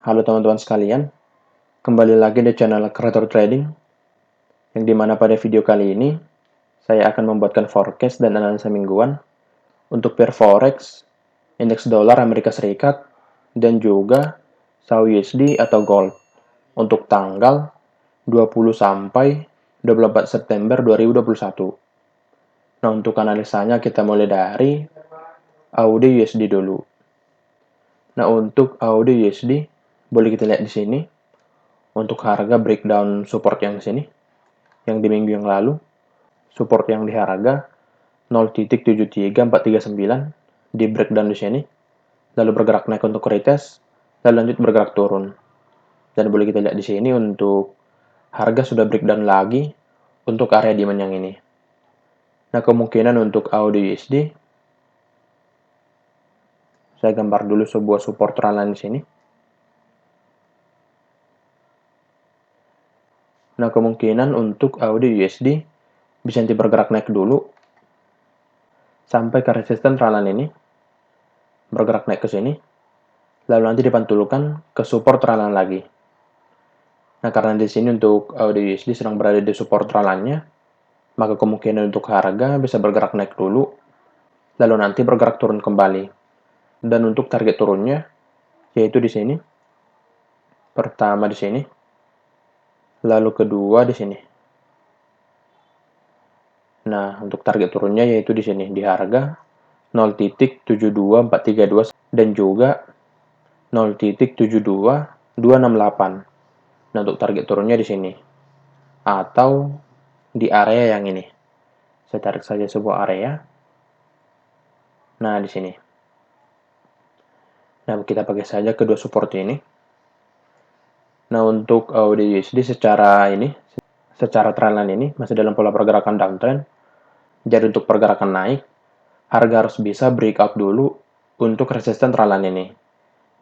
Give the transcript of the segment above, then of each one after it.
Halo teman-teman sekalian, kembali lagi di channel Creator Trading, yang dimana pada video kali ini, saya akan membuatkan forecast dan analisa mingguan untuk pair forex, indeks dolar Amerika Serikat, dan juga SAUD atau gold untuk tanggal 20 sampai 24 September 2021. Nah, untuk analisanya kita mulai dari AUD USD dulu. Nah, untuk AUD USD, boleh kita lihat di sini, untuk harga breakdown support yang di sini, yang di minggu yang lalu, support yang di harga 0.73439 di breakdown di sini, lalu bergerak naik untuk retest, lalu lanjut bergerak turun. Dan boleh kita lihat di sini untuk harga sudah breakdown lagi untuk area demand yang ini. Nah, kemungkinan untuk AUD USD, saya gambar dulu sebuah support trendline di sini. Nah, kemungkinan untuk AUD USD bisa nanti bergerak naik dulu sampai ke resisten trendline ini, bergerak naik ke sini, lalu nanti dipantulkan ke support trendline lagi. Nah, karena di sini untuk AUD USD sedang berada di support trendline-nya, maka kemungkinan untuk harga bisa bergerak naik dulu, lalu nanti bergerak turun kembali. Dan untuk target turunnya, yaitu di sini, pertama di sini, lalu kedua di sini. Nah, untuk target turunnya yaitu di sini, di harga 0.72432 dan juga 0.72268. Nah, untuk target turunnya di sini, atau di area yang ini. Saya tarik saja sebuah area. Nah, di sini. Nah, kita pakai saja kedua support ini. Nah, untuk AUD USD secara trendline ini masih dalam pola pergerakan downtrend. Jadi untuk pergerakan naik, harga harus bisa breakout dulu untuk resisten trendline ini.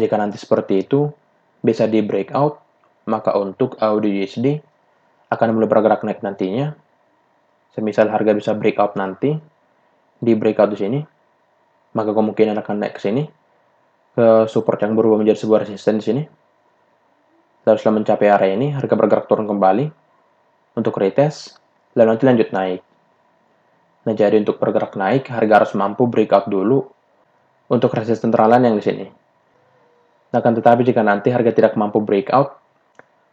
Jika nanti seperti itu, bisa di breakout, maka untuk AUD USD akan mulai bergerak naik nantinya. Semisal harga bisa breakout nanti, di breakout di sini, maka kemungkinan akan naik ke sini, ke support yang berubah menjadi sebuah resisten di sini. Lalu setelah mencapai area ini, harga bergerak turun kembali untuk retest, lalu nanti lanjut naik. Nah, jadi untuk bergerak naik, harga harus mampu breakout dulu untuk resisten trendline yang di sini. Nah, kan tetapi jika nanti harga tidak mampu breakout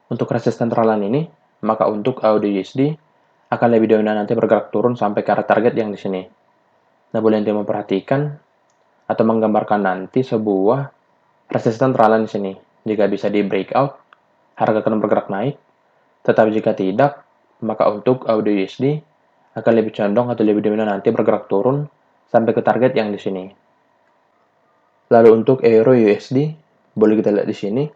untuk resisten trendline ini, maka untuk AUD USD akan lebih dominan nanti bergerak turun sampai ke arah target yang di sini. Nah, boleh nanti memperhatikan atau menggambarkan nanti sebuah resisten trendline di sini. Jika bisa di breakout, harga akan bergerak naik. Tetapi jika tidak, maka untuk AUD USD akan lebih condong atau lebih dominan nanti bergerak turun sampai ke target yang di sini. Lalu untuk Euro USD, boleh kita lihat di sini,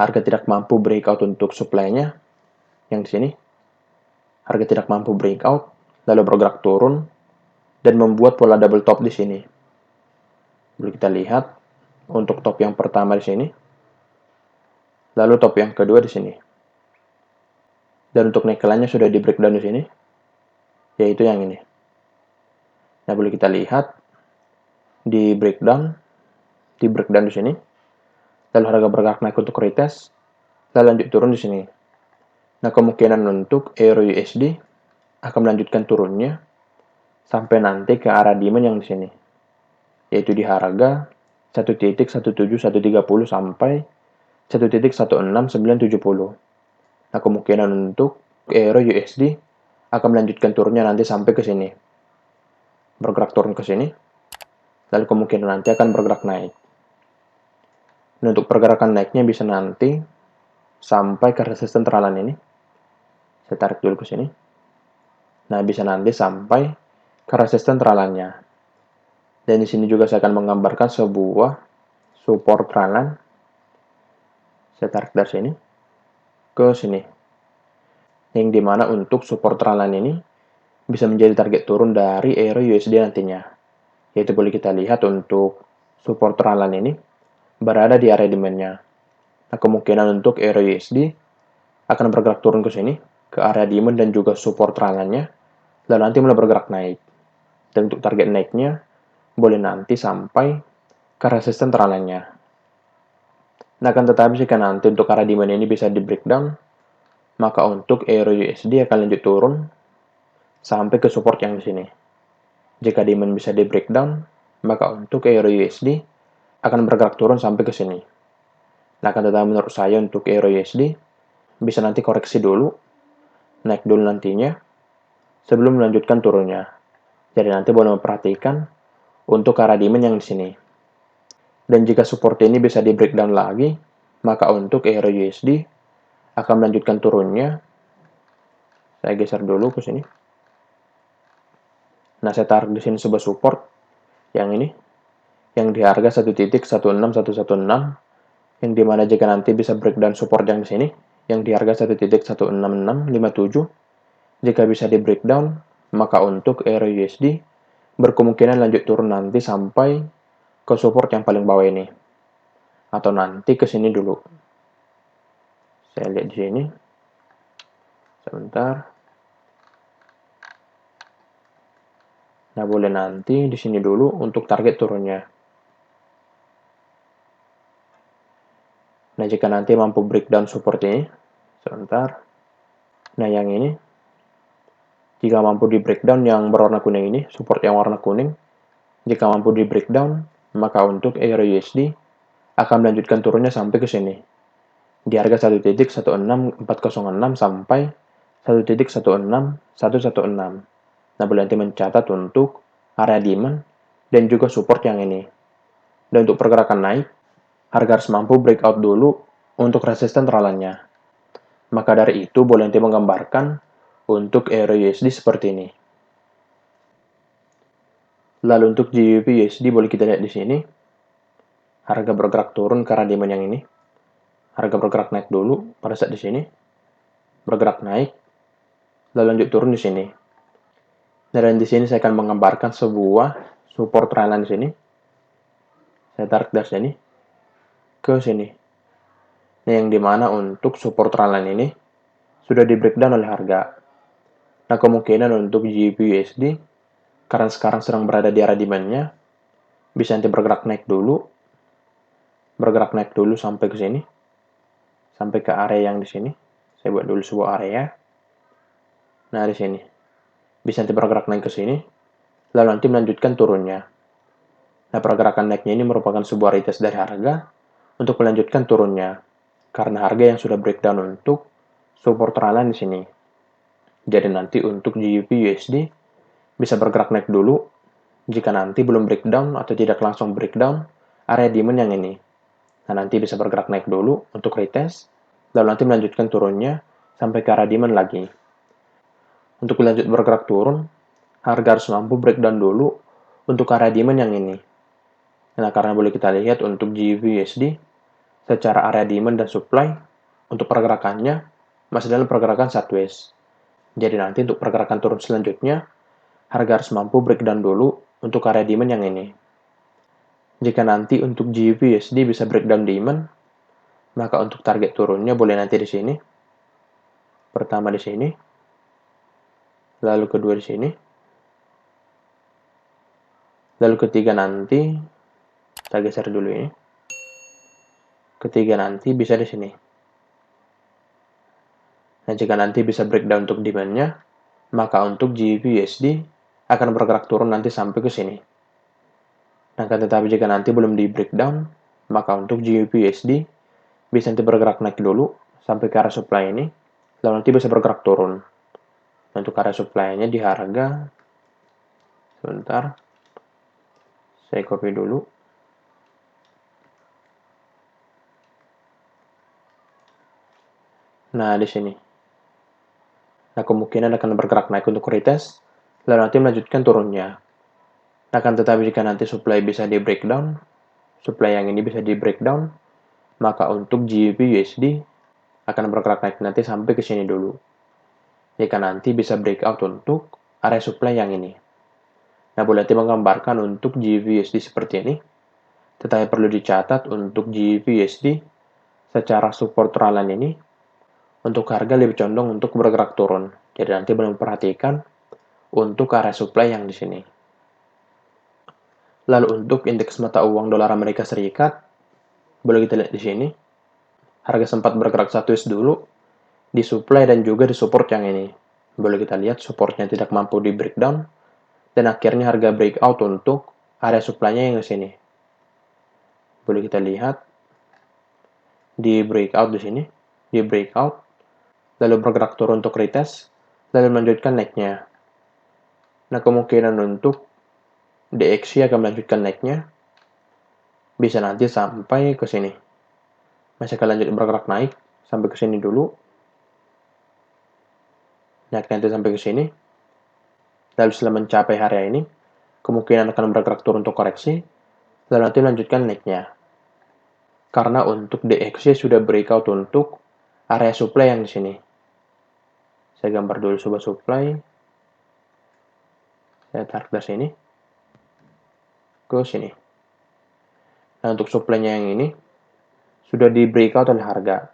harga tidak mampu breakout untuk supply-nya yang di sini. Harga tidak mampu breakout, lalu bergerak turun dan membuat pola double top di sini. Boleh kita lihat untuk top yang pertama di sini, lalu top yang kedua di sini. Dan untuk neckline-nya sudah di breakdown di sini, yaitu yang ini. Nah, boleh kita lihat di breakdown di sini. Lalu harga bergerak naik untuk retest, lalu lanjut turun di sini. Nah, kemungkinan untuk Euro USD akan melanjutkan turunnya sampai nanti ke arah demand yang di sini, yaitu di harga 1.17130 sampai 1.16970. Nah, kemungkinan untuk Euro USD akan melanjutkan turunnya nanti sampai ke sini. Bergerak turun ke sini, lalu kemungkinan nanti akan bergerak naik. Nah, untuk pergerakan naiknya bisa nanti sampai ke resisten trendline ini. Saya tarik dulu ke sini. Nah, bisa nanti sampai ke resisten trendline-nya. Dan di sini juga saya akan menggambarkan sebuah support trendline. Saya tarik dari sini ke sini. Yang dimana untuk support trendline ini bisa menjadi target turun dari Euro USD nantinya. Yaitu boleh kita lihat untuk support trendline ini berada di area demand-nya. Nah, kemungkinan untuk Euro USD akan bergerak turun ke sini, ke area demand dan juga support trendline-nya, lalu nanti mulai bergerak naik. Dan untuk target naiknya, boleh nanti sampai ke resisten trendline-nya. Nah, akan tetapi jika nanti untuk area demand ini bisa di breakdown, maka untuk Euro USD akan lanjut turun sampai ke support yang di sini. Jika demand bisa di breakdown, maka untuk Euro USD akan bergerak turun sampai ke sini. Nah, akan tetapi menurut saya untuk Euro USD bisa nanti koreksi dulu, naik dulu nantinya, sebelum melanjutkan turunnya. Jadi nanti boleh memperhatikan untuk area demand yang di sini. Dan jika support ini bisa di breakdown lagi, maka untuk Euro USD akan melanjutkan turunnya. Saya geser dulu ke sini. Nah, saya tarik di sini sebuah support yang ini, yang di harga 1.16116, yang dimana jika nanti bisa breakdown support yang di sini, yang di harga 1.16657, jika bisa di breakdown, maka untuk Euro USD berkemungkinan lanjut turun nanti sampai ke support yang paling bawah ini, atau nanti ke sini dulu. Saya lihat di sini, sebentar. Nah, boleh nanti di sini dulu untuk target turunnya. Nah, jika nanti mampu breakdown support ini, sebentar. Nah, yang ini, jika mampu di breakdown yang berwarna kuning ini, support yang warna kuning, jika mampu di breakdown, maka untuk Euro USD akan melanjutkan turunnya sampai ke sini. Di harga 1.16406 sampai 1.16116. Nah, boleh nanti mencatat untuk area demand dan juga support yang ini. Dan untuk pergerakan naik, harga harus mampu breakout dulu untuk resisten tralannya. Maka dari itu, boleh nanti menggambarkan untuk Euro USD seperti ini. Lalu untuk GBP USD boleh kita lihat di sini. Harga bergerak turun ke arah demand yang ini. Harga bergerak naik dulu pada saat di sini. Bergerak naik, lalu lanjut turun di sini. Dan di sini saya akan menggambarkan sebuah support trendline di sini. Saya tarik dari sini ke sini. Nah, yang dimana untuk support trendline ini sudah di breakdown oleh harga. Nah, kemungkinan untuk GBP USD karena sekarang sedang berada di area demand-nya, bisa nanti bergerak naik dulu sampai ke sini, sampai ke area yang di sini. Saya buat dulu sebuah area. Nah, di sini bisa nanti bergerak naik ke sini, lalu nanti melanjutkan turunnya. Nah, pergerakan naiknya ini merupakan sebuah retest dari harga untuk melanjutkan turunnya, karena harga yang sudah breakdown untuk support trendline di sini. Jadi nanti untuk GBP USD bisa bergerak naik dulu, jika nanti belum breakdown atau tidak langsung breakdown area demand yang ini. Nah, nanti bisa bergerak naik dulu untuk retest, lalu nanti melanjutkan turunnya sampai ke area demand lagi. Untuk lanjut bergerak turun, harga harus mampu breakdown dulu untuk area demand yang ini. Nah, karena boleh kita lihat untuk GBP USD secara area demand dan supply untuk pergerakannya masih dalam pergerakan sideways. Jadi nanti untuk pergerakan turun selanjutnya, harga harus mampu breakdown dulu untuk area demand yang ini. Jika nanti untuk GBP USD bisa breakdown demand, maka untuk target turunnya boleh nanti di sini. Pertama di sini, lalu kedua di sini, lalu ketiga nanti, kita geser dulu ini. Ketiga nanti bisa di sini. Nah, jika nanti bisa breakdown untuk demand-nya, maka untuk GBP USD akan bergerak turun nanti sampai ke sini. Nah, tetapi jika nanti belum di breakdown, maka untuk GBP USD bisa nanti bergerak naik dulu sampai ke arah supply ini, lalu nanti bisa bergerak turun. Untuk area supply-nya di harga, sebentar, saya copy dulu. Nah, di sini. Nah, kemungkinan akan bergerak naik untuk retest, lalu nanti melanjutkan turunnya. Nah, akan tetapi jika nanti supply bisa di breakdown, supply yang ini bisa di breakdown, maka untuk GBP USD akan bergerak naik nanti sampai ke sini dulu. Jika nanti bisa breakout untuk area supply yang ini. Nah, boleh nanti menggambarkan untuk GBP USD seperti ini, tetapi perlu dicatat untuk GBP USD secara support trendline ini, untuk harga lebih condong untuk bergerak turun. Jadi nanti boleh memperhatikan untuk area supply yang di sini. Lalu untuk indeks mata uang dolar Amerika Serikat, boleh kita lihat di sini. harga sempat bergerak 1 US dulu, di supply dan juga di support yang ini. Boleh kita lihat supportnya tidak mampu di breakdown, dan akhirnya harga breakout untuk area supply-nya yang di sini. Boleh kita lihat di breakout di sini, di breakout, lalu bergerak turun untuk retest, lalu melanjutkan naiknya. Nah, kemungkinan untuk DXY akan melanjutkan naiknya, bisa nanti sampai ke sini. Masih akan lanjut bergerak naik, sampai ke sini dulu. Naik nanti sampai ke sini. Lalu setelah mencapai area ini, kemungkinan akan bergerak turun untuk koreksi, lalu nanti melanjutkan naiknya. Karena untuk DXY sudah breakout untuk area supply yang di sini. Saya gambar dulu sebuah supply. Saya tarik dari sini ke sini. Nah, untuk supply-nya yang ini sudah di breakout oleh harga.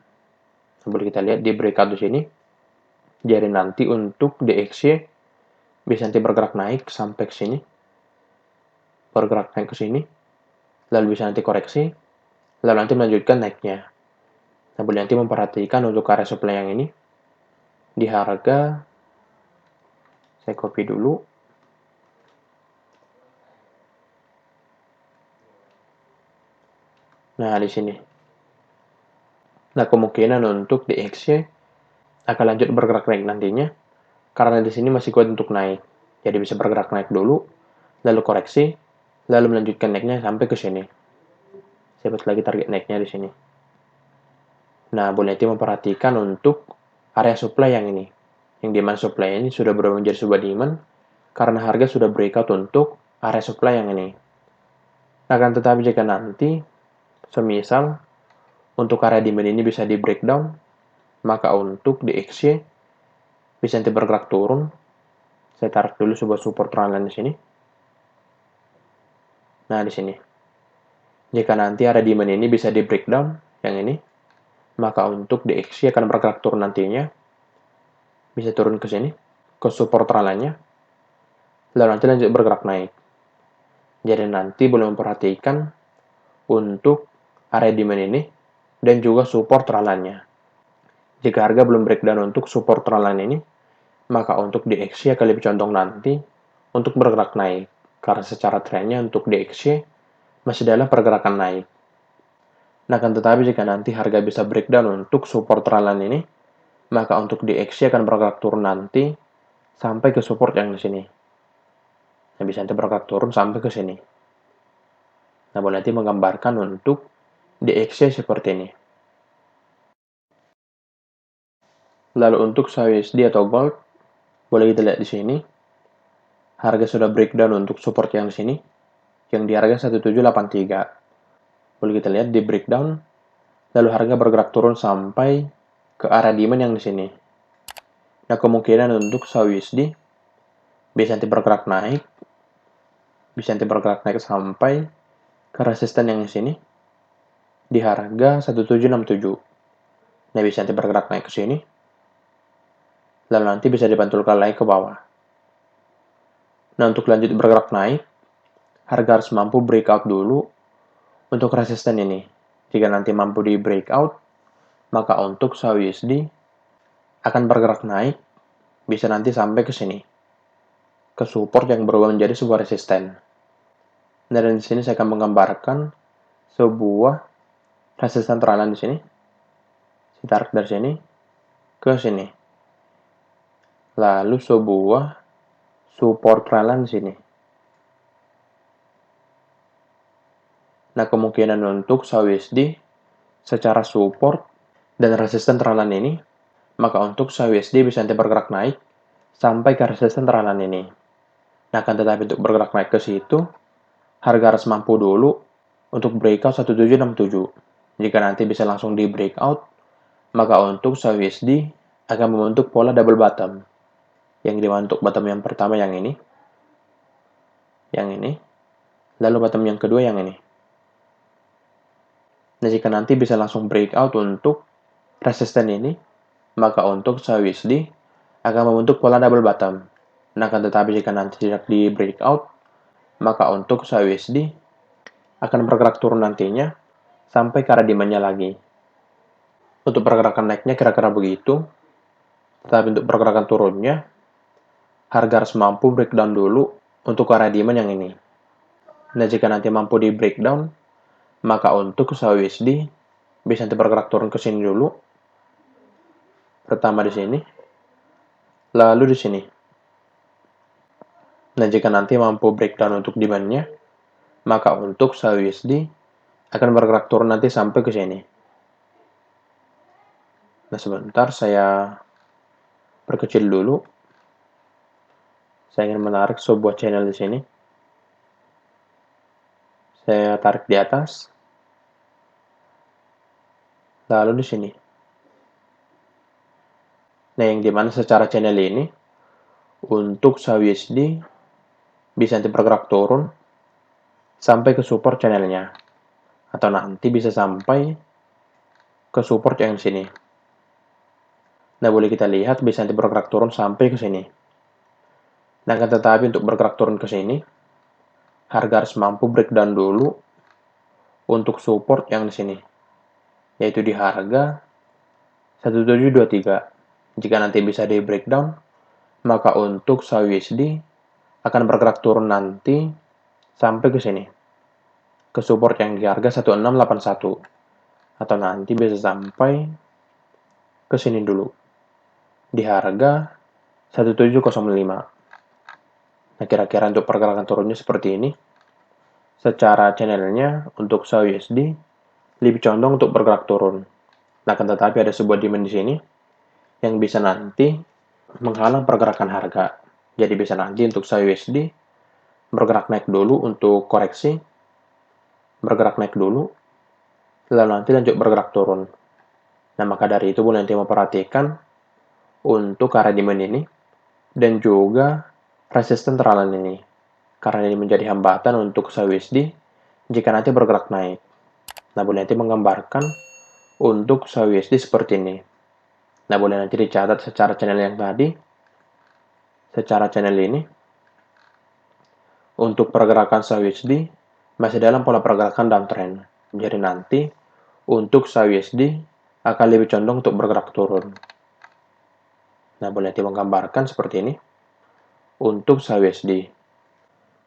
Boleh kita lihat di breakout di sini. Jadi nanti untuk DXY bisa nanti bergerak naik sampai ke sini. Bergerak naik ke sini. Lalu bisa nanti koreksi. Lalu nanti melanjutkan naiknya. Nah, boleh nanti memperhatikan untuk area supply yang ini. Di harga, saya copy dulu. Nah, di sini. Nah, kemungkinan untuk DXY akan lanjut bergerak naik nantinya, karena di sini masih kuat untuk naik. Jadi bisa bergerak naik dulu, lalu koreksi, lalu melanjutkan naiknya sampai ke sini. Saya buat lagi target naiknya di sini. Nah, boleh nanti memperhatikan untuk area supply yang ini. Yang demand supply ini sudah berubah menjadi sebuah demand, karena harga sudah breakout untuk area supply yang ini. Nah, kan tetapi jika nanti, semisal, untuk area demand ini bisa di breakdown, maka untuk DXY bisa nanti bergerak turun. Saya tarik dulu sebuah support trendline di sini. Nah, di sini. Jika nanti area demand ini bisa di breakdown, yang ini, maka untuk DXY akan bergerak turun nantinya. Bisa turun ke sini, ke support trendline-nya. Lalu nanti lanjut bergerak naik. Jadi nanti boleh memperhatikan untuk area demand ini dan juga support trendline-nya. Jika harga belum breakdown untuk support trendline ini, maka untuk DXY akan lebih condong nanti untuk bergerak naik. Karena secara trennya untuk DXY masih dalam pergerakan naik. Nah, kan tetapi jika nanti harga bisa breakdown untuk support trendline ini, maka untuk DXY akan bergerak turun nanti sampai ke support yang di sini. Nah, bisa nanti bergerak turun sampai ke sini. Nah, boleh nanti menggambarkan untuk DXY seperti ini. Lalu untuk USD atau gold, boleh kita lihat di sini. Harga sudah breakdown untuk support yang di sini, yang di harga 1783. Boleh kita lihat di breakdown, lalu harga bergerak turun sampai ke area demand yang di sini. Nah, kemungkinan untuk USD bisa nanti bergerak naik, sampai ke resisten yang di sini, di harga 1767. Nah, bisa nanti bergerak naik ke sini, lalu nanti bisa dipantulkan lagi ke bawah. Nah, untuk lanjut bergerak naik, harga harus mampu breakout dulu untuk resisten ini. Jika nanti mampu di breakout, maka untuk USD akan bergerak naik, bisa nanti sampai ke sini, ke support yang berubah menjadi sebuah resisten. Nah, dan di sini saya akan menggambarkan sebuah resisten trendline di sini. Saya tarik dari sini ke sini. Lalu sebuah support trendline di sini. Nah, kemungkinan untuk USD secara support dan resisten trendline ini, maka untuk USD bisa nanti bergerak naik sampai ke resisten trendline ini. Nah, akan tetapi untuk bergerak naik ke situ, harga harus mampu dulu untuk breakout 1767. Jika nanti bisa langsung di breakout, maka untuk USD akan membentuk pola double bottom. Yang dimana untuk bottom yang pertama yang ini, lalu bottom yang kedua yang ini. Nah, jika nanti bisa langsung breakout untuk resisten ini, maka untuk USD akan membentuk pola double bottom. Nah, akan tetapi jika nanti tidak di breakout, maka untuk USD akan bergerak turun nantinya sampai ke arah demand-nya lagi. Untuk pergerakan naiknya kira-kira begitu, tetapi untuk pergerakan turunnya, harga harus mampu breakdown dulu untuk area demand yang ini. Nah, jika nanti mampu di breakdown, maka untuk usaha USD bisa nanti bergerak turun ke sini dulu. Pertama di sini, lalu di sini. Nah, jika nanti mampu breakdown untuk demand-nya, maka untuk usaha USD akan bergerak turun nanti sampai ke sini. Nah, sebentar saya perkecil dulu. Saya ingin menarik sebuah channel di sini. Saya tarik di atas. Lalu di sini. Nah, yang dimana secara channel ini, untuk usaha USD bisa nanti bergerak turun sampai ke support channelnya. Atau nanti bisa sampai ke support yang sini. Nah, boleh kita lihat bisa nanti bergerak turun sampai ke sini. Nah, tetapi untuk bergerak turun ke sini, harga harus mampu breakdown dulu untuk support yang di sini, yaitu di harga 1723. Jika nanti bisa di breakdown, maka untuk usaha USD akan bergerak turun nanti sampai ke sini, ke support yang di harga 1681, atau nanti bisa sampai ke sini dulu, di harga 1705. Nah, kira-kira untuk pergerakan turunnya seperti ini. Secara channelnya untuk usaha USD lebih condong untuk bergerak turun. Nah, akan tetapi ada sebuah demand di sini yang bisa nanti menghalang pergerakan harga. Jadi bisa nanti untuk usaha USD bergerak naik dulu untuk koreksi, bergerak naik dulu, lalu nanti lanjut bergerak turun. Nah, maka dari itu boleh nanti memperhatikan untuk area demand ini dan juga resisten terlalu ini, karena ini menjadi hambatan untuk usaha USD jika nanti bergerak naik. Nah, boleh nanti menggambarkan untuk usaha USD seperti ini. Nah, boleh nanti dicatat secara channel yang tadi, secara channel ini, untuk pergerakan usaha USD masih dalam pola pergerakan downtrend. Jadi nanti untuk usaha USD akan lebih condong untuk bergerak turun. Nah, boleh nanti menggambarkan seperti ini untuk usaha USD.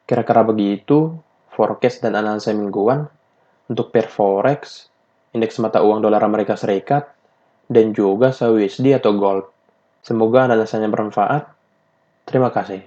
Kira-kira begitu forecast dan analisa mingguan untuk pair forex, indeks mata uang dolar Amerika Serikat, dan juga usaha USD atau gold. Semoga analisanya bermanfaat. Terima kasih.